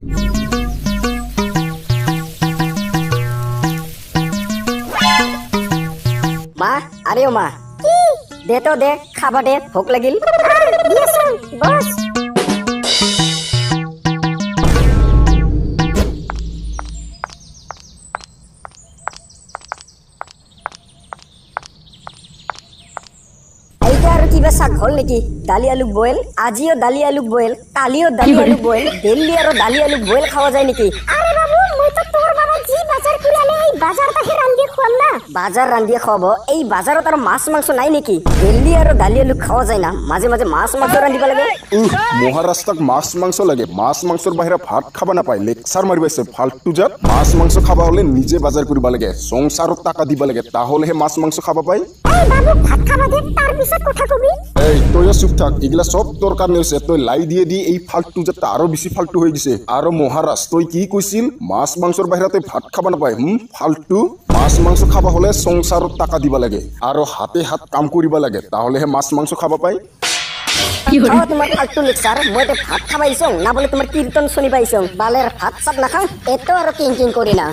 মা আরে ও মা কি দে তো দে খাবা দে ভোক লাগিল দিয়েছুন বস কিবা শাক হল নেকি দালি আলু বয়েল আজিও দালি আলু বয়েল কালিও দালি আলু বয়েল ডেইলি আৰু দালি আলু বয়েল খাওয়া যায় নেকি আরে বাবু মই তো তোর বাবা জি বাজার কুলালে এই বাজার তাহে রান্ধি খুয়াম না বাজার রান্ধি খাওয়াব এই বাজারত আৰু মাছ মাংস নাই নেকি ডেইলি আৰু দালি আলু খাওয়া যায় না মাঝে মাঝে মাছ মাংস রান্ধিব লাগে মহারাষ্ট্রক মাছ মাংস লাগে মাছ মাংসর বাহিরে ভাত খাবা নাপায় লেকচার মারিবাইছে ফালতু জাত মাছ মাংস খাবা হলে নিজে বাজার করিব লাগে সংসারত টাকা দিব লাগে তাহলেহে মাছ মাংস খাবা পাই এই বাবু ভাত খাবা দে তার পিছত কথা কবি এই তইও চুপ থাক এগুলা সব তোর কারণে হয়েছে তই লাই দিয়ে দি এই ফালতু জাতটা আরো বেশি ফালতু হয়ে গেছে আৰু মহারাজ তই কি কইছিল মাছ মাংসর বাহিরে তই ভাত খাবা নাপায় ফালতু মাছ মাংস খাবা হলে সংসারত টাকা দিব লাগে আৰু হাতে হাত কাম করিবা লাগে তাহলেহে মাছ মাংস খাবা পাই তোমার ফালতু লেকচার মই তো ভাত খাবাইছং না বলে তোমার কীর্তন শুনি পাইছং বালের ভাত সাত না খাও এত আর কিং কিং করি না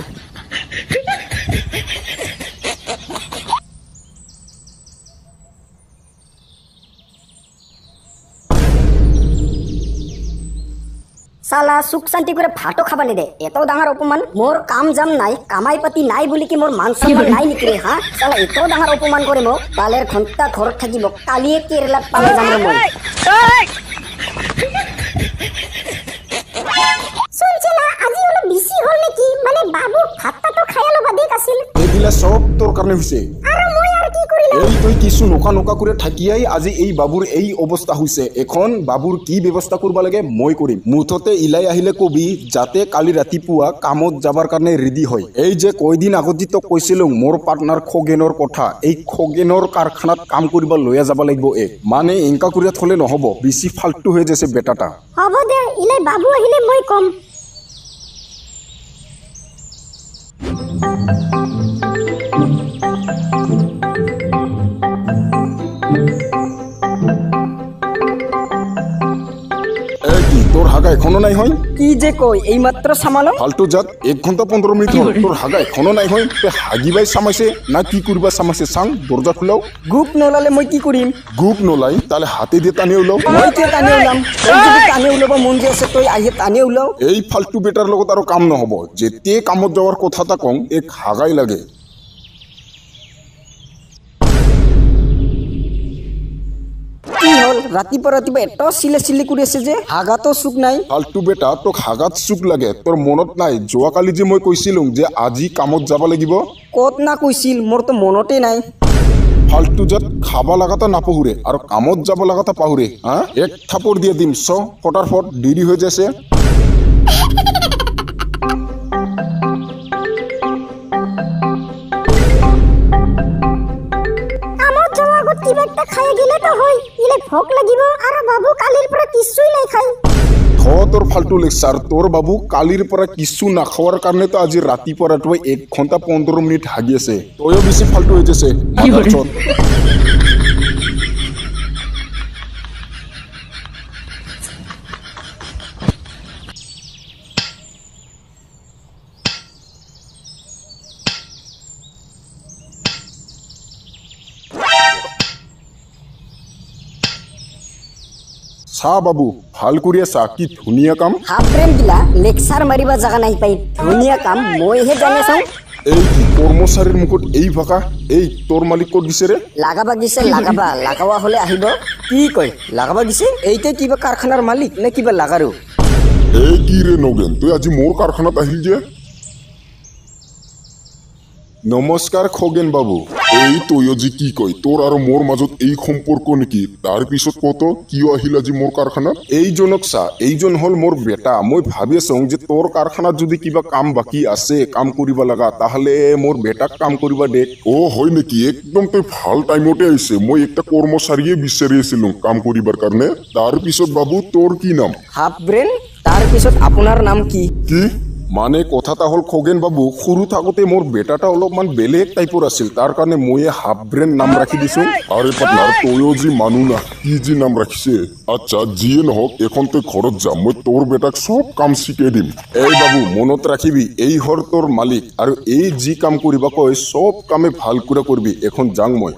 সালা সুখ শান্তি করে ভাতও খাবা নিদে এত ডাঙৰ অপমান মোর কাম জাম নাই কামাই পাতি নাই বুলি কি মোর মান সম্মান নাই নেকি রে হা সালা এত ডাঙৰ অপমান কৰে মোক বালেৰ ঘন্টা ঘৰত থাকিব কালিয়ে কেৰেলাত পালে যাম রে মই শুনছিলা আজি অলপ বেশি হল নেকি মানে বাবু ভাতটা তো খাইয়া লবা দেখ আছিল এগুলা সব তোর কারণে হইছে আৰু মই আর কি করিলাম এই তুই কিছু নোকা নোকা করে থাকিয়াই আজি এই বাবুর এই অবস্থা হইছে এখন বাবুর কি ব্যবস্থা করবা লাগে মই করিম মুঠতে ইলাই আহিলে কবি যাতে কালি রাতিপুয়া কামত যাবার কারণে রেডি হয় এই যে কয়দিন আগত যে তো কইছিল মোর পার্টনার খগেনৰ কথা এই খগেনৰ কারখানাত কাম করিবা লয়া যাব লাগিব মানে এঙ্কা করিয়া থলে নহব বেশি ফালতু হয়ে যাচ্ছে বেটাটা হব দে ইলাই বাবু আহিলে মই কম তোর হাগা এখনো নাই হয় কি যে কই এই মাত্র সামালো ফালতু জাত 1 ঘন্টা 15 মিনিট হল তোর হাগা এখনো নাই হয় তে হাগিবাই সামাইছে না কি করবা সামাইছে সাং দরজা খুলাও গুপ নলালে মই কি করিম গুপ নলাই তাহলে হাতে দিয়ে টানি উলাও মই কি টানি উলাম তুই যদি টানি উলাব মন যে আছে তুই আহি টানি উলাও এই ফালতু বেটার লগত আর কাম নহব যেতে কামত যাওয়ার কথাটা কং এক হাগাই লাগে কি হল ৰাতিপুৱা ৰাতিপুৱা এত সিলে সিলি কৰি আছে যে হাগাতো সুখ নাই ফালতু বেটা তোক হাগাত চুক লাগে তোর মনত নাই যোৱাকালি যে মই কৈছিলুং যে আজি কামত যাব লাগিব কত না কৈছিল মোর তো মনতে নাই ফালতু জাত খাবা লাগাতা নাপাহুরে আর কামত যাব লাগাতা পাহুরে হ্যাঁ এক থাপড় দিয়ে দিম স ফটাফট দেরি হয়ে যাচ্ছে কিবা একটা খাই গেলে তো হই ইলে ভোক লাগিব আর বাবু কালির পর কিছুই নাই খাই তোর ফালতু লেকচার তোর বাবু কালির পর কিছু না খাওয়ার কারণে তো আজি রাতি পরাটো 1 ঘন্টা 15 মিনিট হাগিয়েছে তোয়ও বেশি ফালতু হয়ে যাচ্ছে চা বাবু ভাল করিয়া চা কি ধুনিয়া কাম হাফ ব্রেন গিলা লেকচার মারিবা জাগা নাই পাই ধুনিয়া কাম মইহে জানে চাও এই কর্মচারীর মুখত এই ভাষা এই তোর মালিক কত দিছে রে লাগাবা দিছে লাগাবা হলে আহিব কি কয় লাগাবা দিছে এইতে কিবা কারখানার মালিক না কিবা লাগারো এই কি রে নগেন তুই আজি মোর কারখানাত আহিল যে নমস্কাৰ খগেন বাবু এই তৈও যে কি কয় তোর আর মোর মাজত এই সম্পর্ক নেকি তার পিছত কত কিয় আহিল আজি মোর কারখানাত এইজনক চা এইজন হল মোর বেটা মই ভাবি আছং যে তোর কারখানাত যদি কিবা কাম বাকি আছে কাম করিবা লাগা তাহলে মোর বেটাক কাম করিবা দে ও হয় নেকি একদম তুই ভাল টাইমতে আইছে মই একটা কর্মচারীয়ে বিচাৰি আছিলুং কাম করিবার কারণে তার পিছত বাবু তোর কি নাম হাফ ব্রেন তার পিছত আপনার নাম কি কি মানে কথাটা হ'ল খগেন বাবু সৰু থাকোতে মোৰ বেটাটা অলপমান বেলেগ টাইপৰ আছিল তাৰ কাৰণে ময়ে হাফ ব্ৰেন নাম ৰাখি দিছো আৰে পাৰ্টনাৰ তয়ো যি মানুহ না কি যি নাম ৰাখিছে আচ্ছা যিয়ে নহওক এখন তই ঘৰত যা মই তোৰ বেটাক চব কাম শিকাই দিম এই বাবু মনত ৰাখিবি এই ঘৰ তোৰ মালিক আৰু এই যি কাম কৰিবা কয় চব কামে ভাল কৰি কৰিবি এখন যাং মই